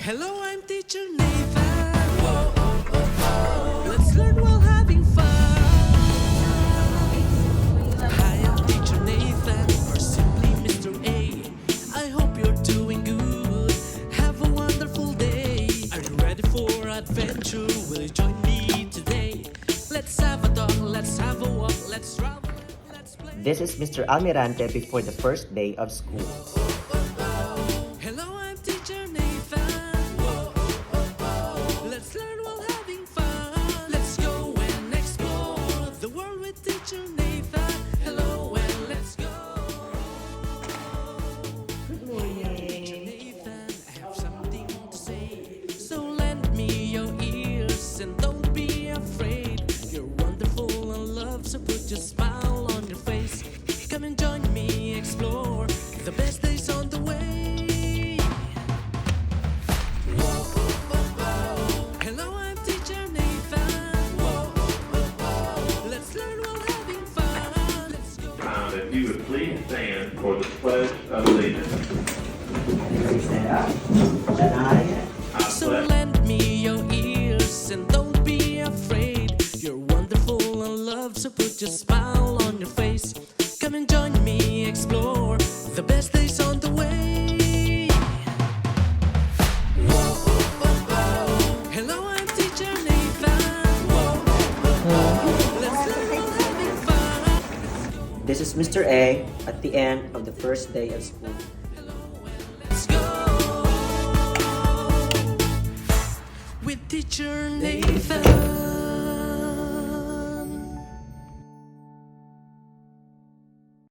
Hello, I'm teacher Nathan. Whoa, oh, oh, oh. Let's learn while having fun. Hi, I'm teacher Nathan, or simply Mr. A. I hope you're doing good. Have a wonderful day. Are you ready for adventure? Will you join me today? Let's have a talk, let's have a walk, let's travel, let's play. This is Mr. Almirante before the first day of school. Hello, I'm teacher Nathan. Whoa, oh, oh, oh. Let's learn while having fun. Let's go and explore the world with teacher Nathan. Hello and let's go. Good morning. Teacher Nathan, I have something to say. So lend me your ears and don't be afraid. You're wonderful and love, so put your smile on your face. Come and join me, explore the best days on the way. Hello, I'm teacher Nathan. Whoa, oh, oh, oh. Let's learn while having fun. Let's go. If you would please stand for the Pledge of Allegiance. I So pledge. lend me your ears and don't be afraid. You're wonderful and love, so put your smile on your face. Come and join me, explore the best days on the way. Whoa, oh, oh, oh. Hello, I'm teacher Nathan. Whoa, oh, oh, oh. Let's learn while having fun. This is Mr. A at the end of the first day of school. Let's go with teacher Nathan.